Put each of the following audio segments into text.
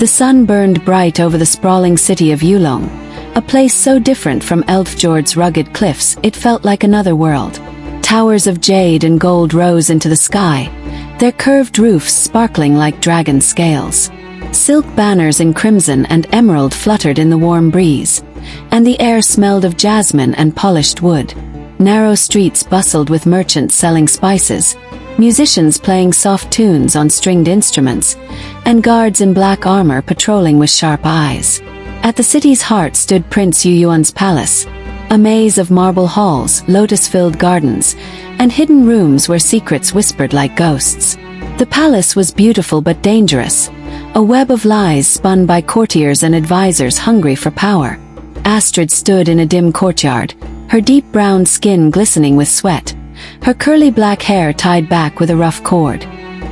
The sun burned bright over the sprawling city of Yulong, a place so different from Eldfjord's rugged cliffs it felt like another world. Towers of jade and gold rose into the sky, their curved roofs sparkling like dragon scales. Silk banners in crimson and emerald fluttered in the warm breeze, and the air smelled of jasmine and polished wood. Narrow streets bustled with merchants selling spices, musicians playing soft tunes on stringed instruments, and guards in black armor patrolling with sharp eyes. At the city's heart stood Prince Yuan's palace, a maze of marble halls, lotus-filled gardens, and hidden rooms where secrets whispered like ghosts. The palace was beautiful but dangerous, a web of lies spun by courtiers and advisors hungry for power. Astrid stood in a dim courtyard, her deep brown skin glistening with sweat, her curly black hair tied back with a rough cord.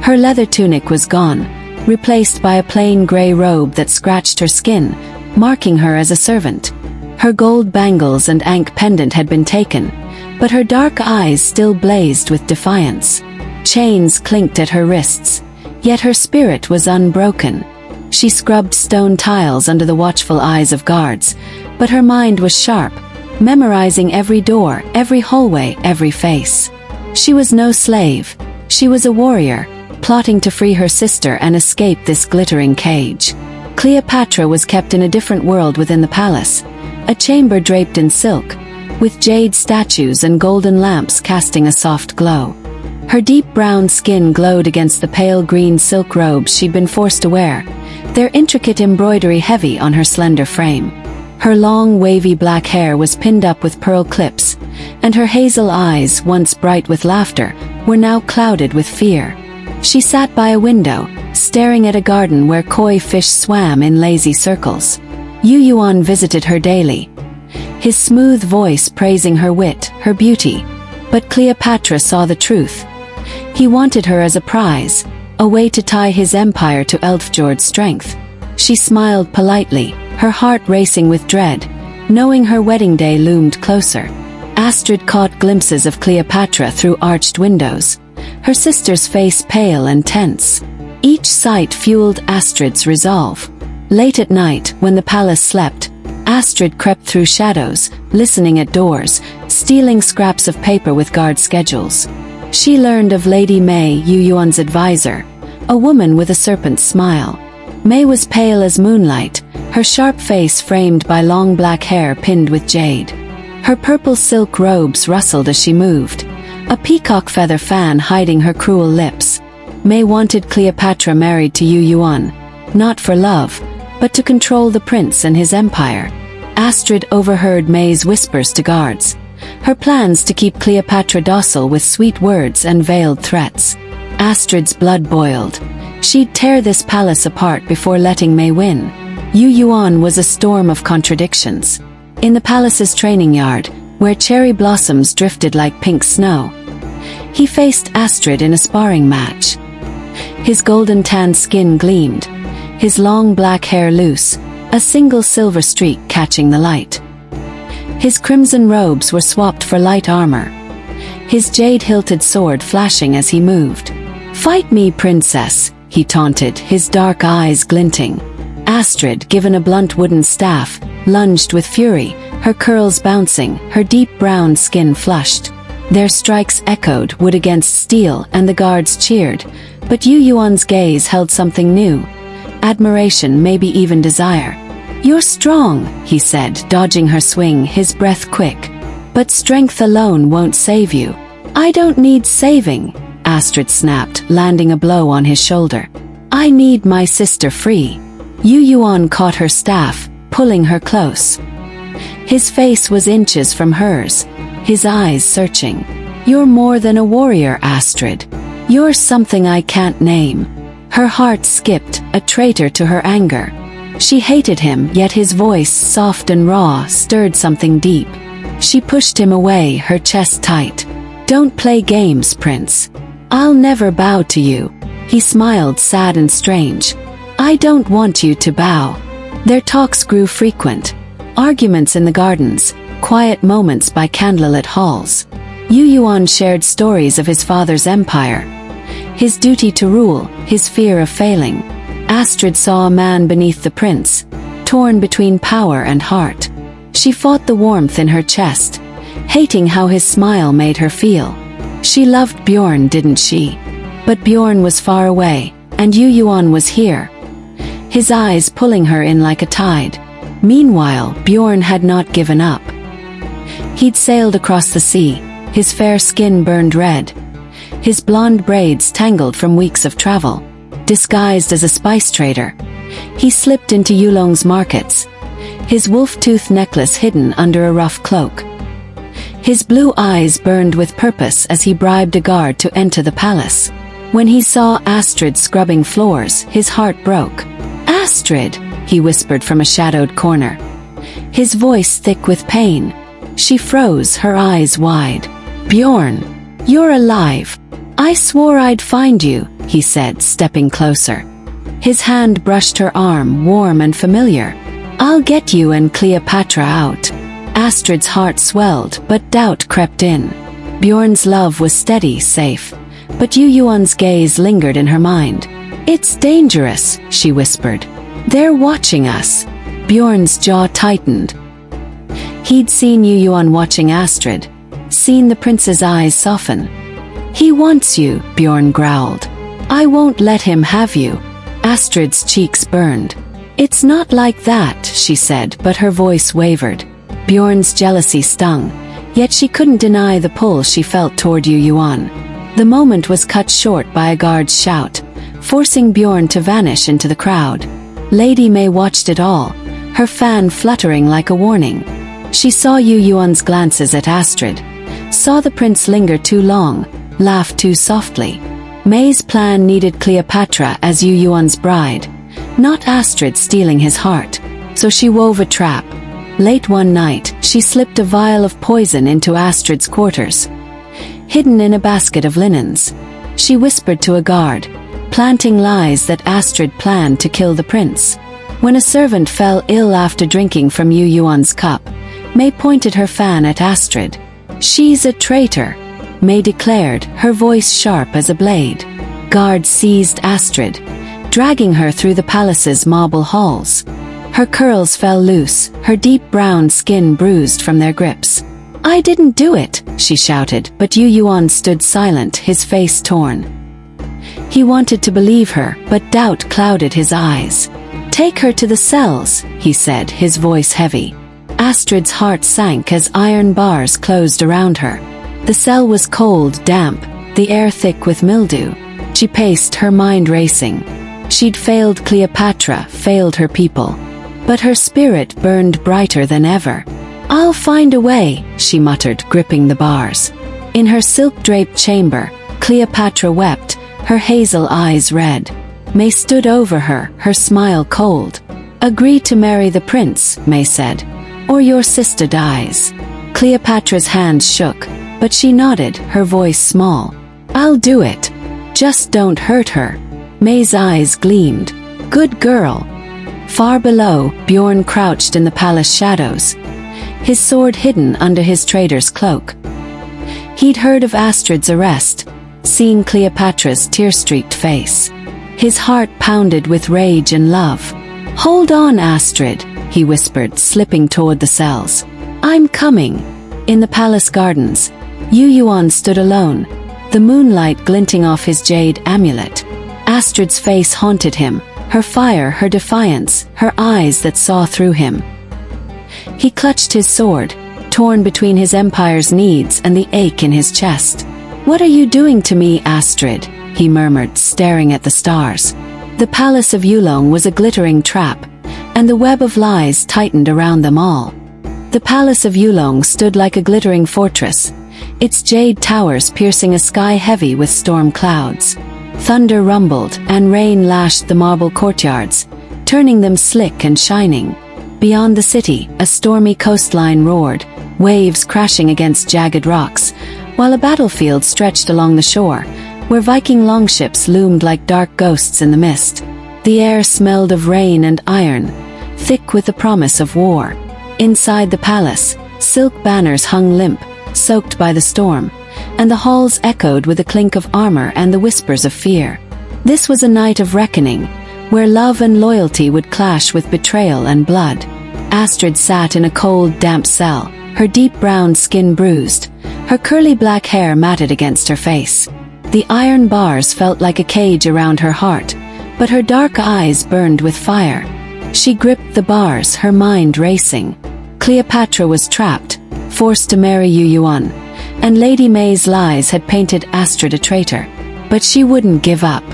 Her leather tunic was gone, replaced by a plain gray robe that scratched her skin, marking her as a servant. Her gold bangles and ankh pendant had been taken, but her dark eyes still blazed with defiance. Chains clinked at her wrists, yet her spirit was unbroken. She scrubbed stone tiles under the watchful eyes of guards, but her mind was sharp, memorizing every door, every hallway, every face. She was no slave. She was a warrior, plotting to free her sister and escape this glittering cage. Cleopatra was kept in a different world within the palace, a chamber draped in silk, with jade statues and golden lamps casting a soft glow. Her deep brown skin glowed against the pale green silk robes she'd been forced to wear, their intricate embroidery heavy on her slender frame. Her long, wavy black hair was pinned up with pearl clips, and her hazel eyes, once bright with laughter, were now clouded with fear. She sat by a window, staring at a garden where koi fish swam in lazy circles. Yuan visited her daily, his smooth voice praising her wit, her beauty. But Cleopatra saw the truth. He wanted her as a prize, a way to tie his empire to Eldfjord's strength. She smiled politely, her heart racing with dread, knowing her wedding day loomed closer. Astrid caught glimpses of Cleopatra through arched windows, her sister's face pale and tense. Each sight fueled Astrid's resolve. Late at night, when the palace slept, Astrid crept through shadows, listening at doors, stealing scraps of paper with guard schedules. She learned of Lady May, Yuan's advisor, a woman with a serpent's smile. May was pale as moonlight, her sharp face framed by long black hair pinned with jade. Her purple silk robes rustled as she moved, a peacock feather fan hiding her cruel lips. May wanted Cleopatra married to Yuan, not for love, but to control the prince and his empire. Astrid overheard May's whispers to guards, her plans to keep Cleopatra docile with sweet words and veiled threats. Astrid's blood boiled. She'd tear this palace apart before letting May win. Yuan was a storm of contradictions. In the palace's training yard, where cherry blossoms drifted like pink snow, he faced Astrid in a sparring match. His golden tan skin gleamed, his long black hair loose, a single silver streak catching the light. His crimson robes were swapped for light armor, his jade-hilted sword flashing as he moved. "Fight me, princess," he taunted, his dark eyes glinting. Astrid, given a blunt wooden staff, lunged with fury, her curls bouncing, her deep brown skin flushed. Their strikes echoed, wood against steel, and the guards cheered, but Yuan's gaze held something new. Admiration, maybe even desire. "You're strong," he said, dodging her swing, his breath quick. "But strength alone won't save you." "I don't need saving," Astrid snapped, landing a blow on his shoulder. "I need my sister free." Yuan caught her staff, pulling her close. His face was inches from hers, his eyes searching. "You're more than a warrior, Astrid. You're something I can't name." Her heart skipped, a traitor to her anger. She hated him, yet his voice, soft and raw, stirred something deep. She pushed him away, her chest tight. "Don't play games, Prince. I'll never bow to you." He smiled, sad and strange. "I don't want you to bow." Their talks grew frequent. Arguments in the gardens, quiet moments by candlelit halls. Yuan shared stories of his father's empire, his duty to rule, his fear of failing. Astrid saw a man beneath the prince, torn between power and heart. She fought the warmth in her chest, hating how his smile made her feel. She loved Bjorn, didn't she? But Bjorn was far away, and Yuan was here, his eyes pulling her in like a tide. Meanwhile, Bjorn had not given up. He'd sailed across the sea, his fair skin burned red, his blonde braids tangled from weeks of travel. Disguised as a spice trader, he slipped into Yulong's markets, his wolf-tooth necklace hidden under a rough cloak. His blue eyes burned with purpose as he bribed a guard to enter the palace. When he saw Astrid scrubbing floors, his heart broke. "Astrid," he whispered from a shadowed corner, his voice thick with pain. She froze, her eyes wide. "Bjorn, you're alive. I swore I'd find you," he said, stepping closer. His hand brushed her arm, warm and familiar. "I'll get you and Cleopatra out." Astrid's heart swelled, but doubt crept in. Bjorn's love was steady, safe, but Yuan's gaze lingered in her mind. "It's dangerous," she whispered. "They're watching us." Bjorn's jaw tightened. He'd seen Yuan watching Astrid, seen the prince's eyes soften. "He wants you," Bjorn growled. "I won't let him have you." Astrid's cheeks burned. "It's not like that," she said, but her voice wavered. Bjorn's jealousy stung, yet she couldn't deny the pull she felt toward Yuan. The moment was cut short by a guard's shout, forcing Bjorn to vanish into the crowd. Lady May watched it all, her fan fluttering like a warning. She saw Yuan's glances at Astrid, saw the prince linger too long, laugh too softly. May's plan needed Cleopatra as Yuan's bride, not Astrid stealing his heart. So she wove a trap. Late one night, she slipped a vial of poison into Astrid's quarters, hidden in a basket of linens. She whispered to a guard, planting lies that Astrid planned to kill the prince. When a servant fell ill after drinking from Yuan's cup, May pointed her fan at Astrid. "She's a traitor," May declared, her voice sharp as a blade. Guards seized Astrid, dragging her through the palace's marble halls. Her curls fell loose, her deep brown skin bruised from their grips. "I didn't do it," she shouted, but Yuan stood silent, his face torn. He wanted to believe her, but doubt clouded his eyes. "Take her to the cells," he said, his voice heavy. Astrid's heart sank as iron bars closed around her. The cell was cold, damp, the air thick with mildew. She paced, her mind racing. She'd failed Cleopatra, failed her people. But her spirit burned brighter than ever. "I'll find a way," she muttered, gripping the bars. In her silk-draped chamber, Cleopatra wept, her hazel eyes red. May stood over her, her smile cold. "Agree to marry the prince," May said, "or your sister dies." Cleopatra's hands shook, but she nodded, her voice small. "I'll do it. Just don't hurt her." May's eyes gleamed. "Good girl." Far below, Bjorn crouched in the palace shadows, his sword hidden under his trader's cloak. He'd heard of Astrid's arrest, seen Cleopatra's tear-streaked face. His heart pounded with rage and love. "Hold on, Astrid," he whispered, slipping toward the cells. "I'm coming." In the palace gardens, Yuan stood alone, the moonlight glinting off his jade amulet. Astrid's face haunted him, her fire, her defiance, her eyes that saw through him. He clutched his sword, torn between his empire's needs and the ache in his chest. "What are you doing to me, Astrid?" he murmured, staring at the stars. The palace of Yulong was a glittering trap, and the web of lies tightened around them all. The palace of Yulong stood like a glittering fortress, its jade towers piercing a sky heavy with storm clouds. Thunder rumbled, and rain lashed the marble courtyards, turning them slick and shining. Beyond the city, a stormy coastline roared, waves crashing against jagged rocks, while a battlefield stretched along the shore, where Viking longships loomed like dark ghosts in the mist. The air smelled of rain and iron, thick with the promise of war. Inside the palace, silk banners hung limp, soaked by the storm, and the halls echoed with the clink of armor and the whispers of fear. This was a night of reckoning, where love and loyalty would clash with betrayal and blood. Astrid sat in a cold, damp cell, her deep brown skin bruised, her curly black hair matted against her face. The iron bars felt like a cage around her heart, but her dark eyes burned with fire. She gripped the bars, her mind racing. Cleopatra was trapped, forced to marry Yuan, and Lady May's lies had painted Astrid a traitor. But she wouldn't give up.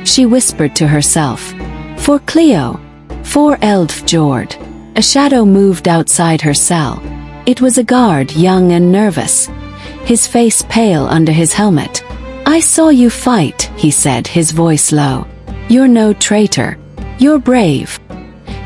She whispered to herself, "For Cleo, for Eldfjord." A shadow moved outside her cell. It was a guard, young and nervous, his face pale under his helmet. "I saw you fight," he said, his voice low. "You're no traitor. You're brave."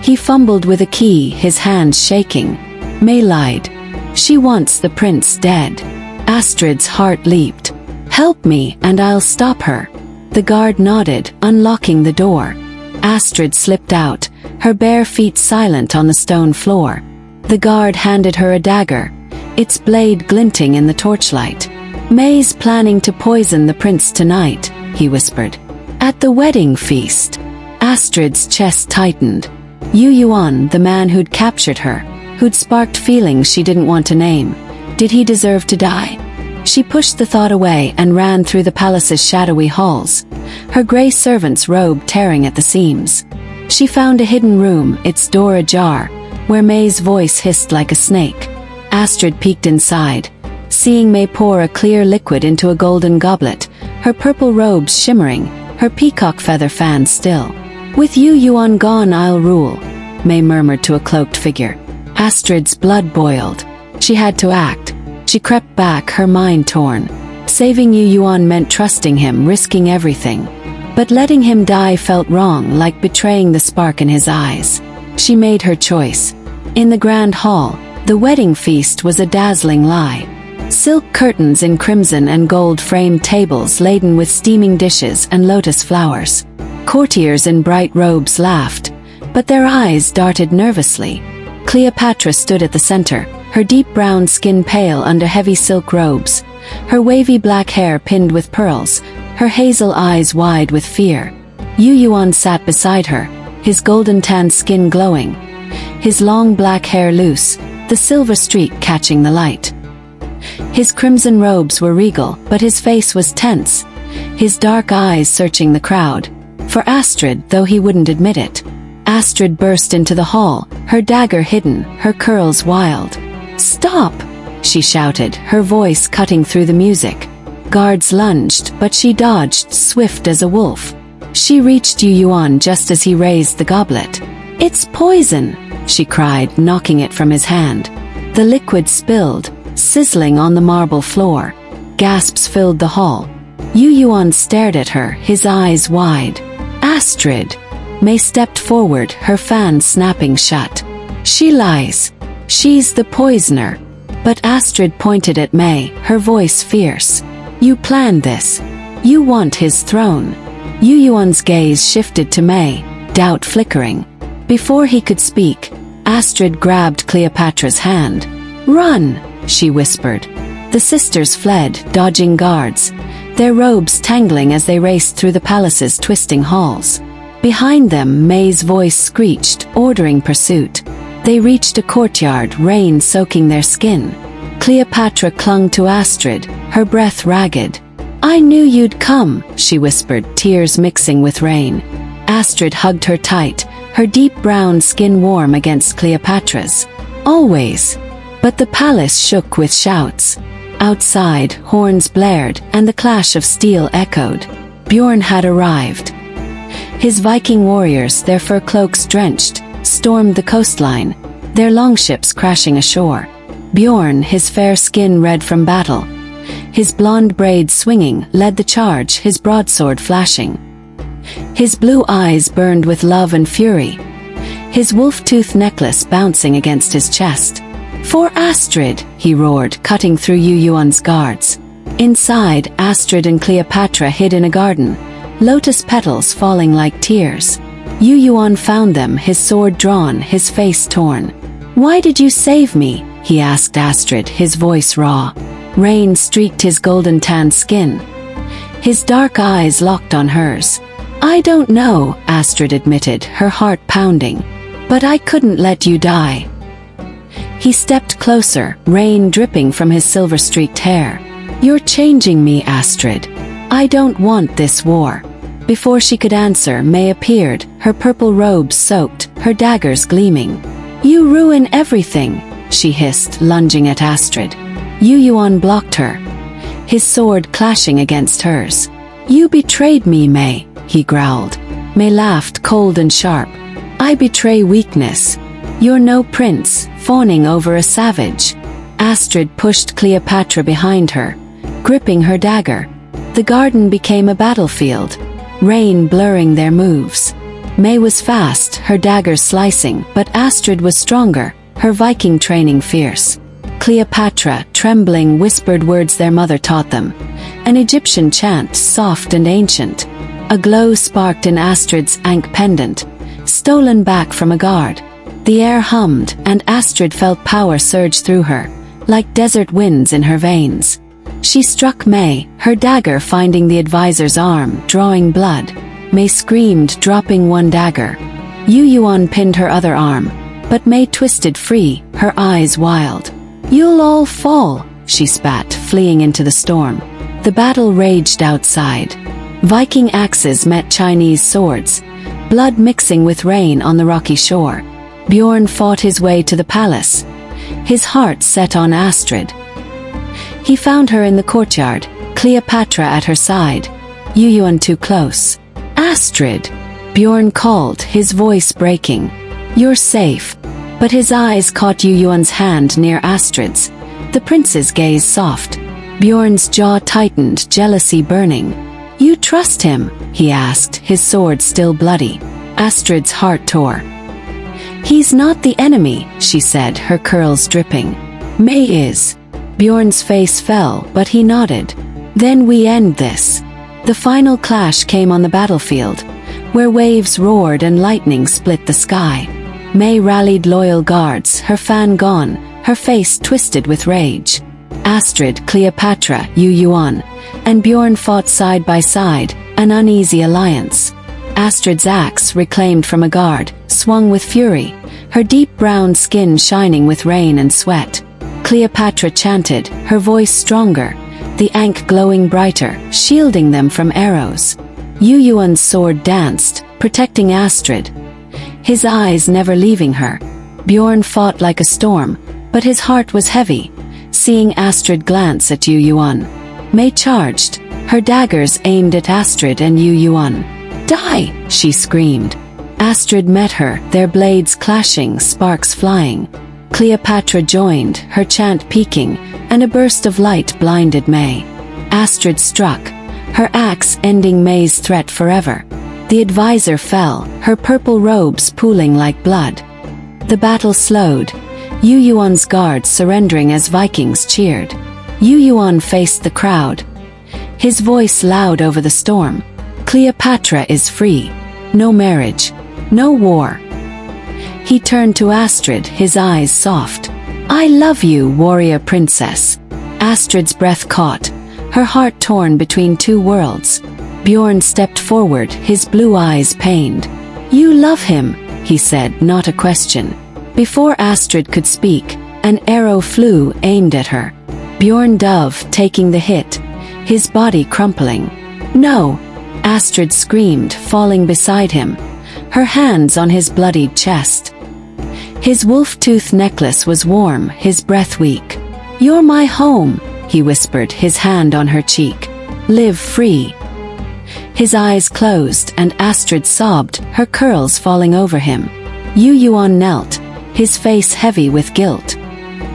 He fumbled with a key, his hands shaking. May lied. "She wants the prince dead." Astrid's heart leaped. "Help me, and I'll stop her." The guard nodded, unlocking the door. Astrid slipped out, her bare feet silent on the stone floor. The guard handed her a dagger, its blade glinting in the torchlight. "May's planning to poison the prince tonight," he whispered. "At the wedding feast." Astrid's chest tightened. Yuan, the man who'd captured her, who'd sparked feelings she didn't want to name. Did he deserve to die? She pushed the thought away and ran through the palace's shadowy halls, her gray servant's robe tearing at the seams. She found a hidden room, its door ajar, where May's voice hissed like a snake. Astrid peeked inside, seeing May pour a clear liquid into a golden goblet, her purple robes shimmering, her peacock feather fan still. "With Yuan gone, I'll rule," May murmured to a cloaked figure. Astrid's blood boiled. She had to act. She crept back, her mind torn. Saving Yuan meant trusting him, risking everything. But letting him die felt wrong, like betraying the spark in his eyes. She made her choice. In the grand hall, the wedding feast was a dazzling lie. Silk curtains in crimson and gold-framed tables laden with steaming dishes and lotus flowers. Courtiers in bright robes laughed, but their eyes darted nervously. Cleopatra stood at the center, her deep brown skin pale under heavy silk robes, her wavy black hair pinned with pearls, her hazel eyes wide with fear. Yuan sat beside her, his golden-tanned skin glowing, his long black hair loose, the silver streak catching the light. His crimson robes were regal, but his face was tense, his dark eyes searching the crowd. For Astrid, though he wouldn't admit it. Astrid burst into the hall, her dagger hidden, her curls wild. "Stop!" she shouted, her voice cutting through the music. Guards lunged, but she dodged, swift as a wolf. She reached Yuan just as he raised the goblet. "It's poison!" she cried, knocking it from his hand. The liquid spilled, sizzling on the marble floor. Gasps filled the hall. Yuan stared at her, his eyes wide. "Astrid!" May stepped forward, her fan snapping shut. "She lies. She's the poisoner." But Astrid pointed at May, her voice fierce. "You planned this. You want his throne." Yuan's gaze shifted to May, doubt flickering. Before he could speak, Astrid grabbed Cleopatra's hand. "Run!" she whispered. The sisters fled, dodging guards, their robes tangling as they raced through the palace's twisting halls. Behind them, May's voice screeched, ordering pursuit. They reached a courtyard, rain soaking their skin. Cleopatra clung to Astrid, her breath ragged. "I knew you'd come," she whispered, tears mixing with rain. Astrid hugged her tight, her deep brown skin warm against Cleopatra's. "Always." But the palace shook with shouts. Outside, horns blared, and the clash of steel echoed. Bjorn had arrived. His Viking warriors, their fur cloaks drenched, stormed the coastline, their longships crashing ashore. Bjorn, his fair skin red from battle, his blonde braids swinging, led the charge, his broadsword flashing. His blue eyes burned with love and fury, his wolf-tooth necklace bouncing against his chest. "For Astrid!" he roared, cutting through Yuan's guards. Inside, Astrid and Cleopatra hid in a garden, lotus petals falling like tears. Yuan found them, his sword drawn, his face torn. "Why did you save me?" he asked Astrid, his voice raw. Rain streaked his golden-tanned skin. His dark eyes locked on hers. I don't know, Astrid admitted, her heart pounding. But I couldn't let you die. He stepped closer, rain dripping from his silver-streaked hair. You're changing me, Astrid. I don't want this war. Before she could answer, May appeared, her purple robes soaked, her daggers gleaming. You ruin everything, she hissed, lunging at Astrid. Yuan blocked her, his sword clashing against hers. You betrayed me, May, he growled. May laughed, cold and sharp. I betray weakness. You're no prince, fawning over a savage. Astrid pushed Cleopatra behind her, gripping her dagger. The garden became a battlefield, rain blurring their moves. May was fast, her dagger slicing, but Astrid was stronger, her Viking training fierce. Cleopatra, trembling, whispered words their mother taught them. An Egyptian chant, soft and ancient. A glow sparked in Astrid's ankh pendant, stolen back from a guard. The air hummed, and Astrid felt power surge through her, like desert winds in her veins. She struck May, her dagger finding the advisor's arm, drawing blood. May screamed, dropping one dagger. Yuan pinned her other arm, but May twisted free, her eyes wild. You'll all fall, she spat, fleeing into the storm. The battle raged outside. Viking axes met Chinese swords, blood mixing with rain on the rocky shore. Bjorn fought his way to the palace, his heart set on Astrid. He found her in the courtyard, Cleopatra at her side. Yuan too close. Astrid! Bjorn called, his voice breaking. You're safe. But his eyes caught Yuan's hand near Astrid's. The prince's gaze soft. Bjorn's jaw tightened, jealousy burning. You trust him? He asked, his sword still bloody. Astrid's heart tore. He's not the enemy, she said, her curls dripping. May is. Bjorn's face fell, but he nodded. Then we end this. The final clash came on the battlefield, where waves roared and lightning split the sky. May rallied loyal guards, her fan gone, her face twisted with rage. Astrid, Cleopatra, Yuan, and Bjorn fought side by side, an uneasy alliance. Astrid's axe, reclaimed from a guard, swung with fury, her deep brown skin shining with rain and sweat. Cleopatra chanted, her voice stronger, the ankh glowing brighter, shielding them from arrows. Yuan's sword danced, protecting Astrid, his eyes never leaving her. Bjorn fought like a storm, but his heart was heavy, seeing Astrid glance at Yuan. May charged, her daggers aimed at Astrid and Yuan. Die! She screamed. Astrid met her, their blades clashing, sparks flying. Cleopatra joined, her chant peaking, and a burst of light blinded May. Astrid struck, her axe ending May's threat forever. The advisor fell, her purple robes pooling like blood. The battle slowed, Yuan's guards surrendering as Vikings cheered. Yuan faced the crowd, his voice loud over the storm. Cleopatra is free. No marriage. No war. He turned to Astrid, his eyes soft. I love you, warrior princess. Astrid's breath caught, her heart torn between two worlds. Bjorn stepped forward, his blue eyes pained. You love him, he said, not a question. Before Astrid could speak, an arrow flew, aimed at her. Bjorn dove, taking the hit, his body crumpling. No! Astrid screamed, falling beside him, her hands on his bloodied chest. His wolf-tooth necklace was warm, his breath weak. You're my home, he whispered, his hand on her cheek. Live free. His eyes closed, and Astrid sobbed, her curls falling over him. Yuan knelt, his face heavy with guilt.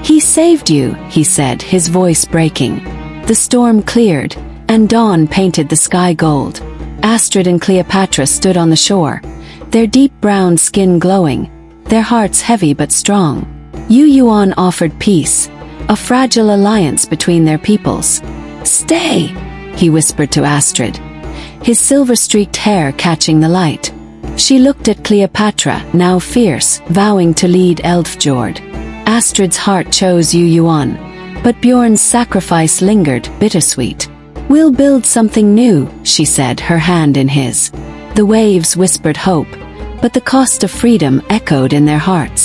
He saved you, he said, his voice breaking. The storm cleared, and dawn painted the sky gold. Astrid and Cleopatra stood on the shore, their deep brown skin glowing, their hearts heavy but strong. Yuan offered peace, a fragile alliance between their peoples. Stay, he whispered to Astrid, his silver-streaked hair catching the light. She looked at Cleopatra, now fierce, vowing to lead Eldfjord. Astrid's heart chose Yuan, but Bjorn's sacrifice lingered, bittersweet. We'll build something new, she said, her hand in his. The waves whispered hope, but the cost of freedom echoed in their hearts.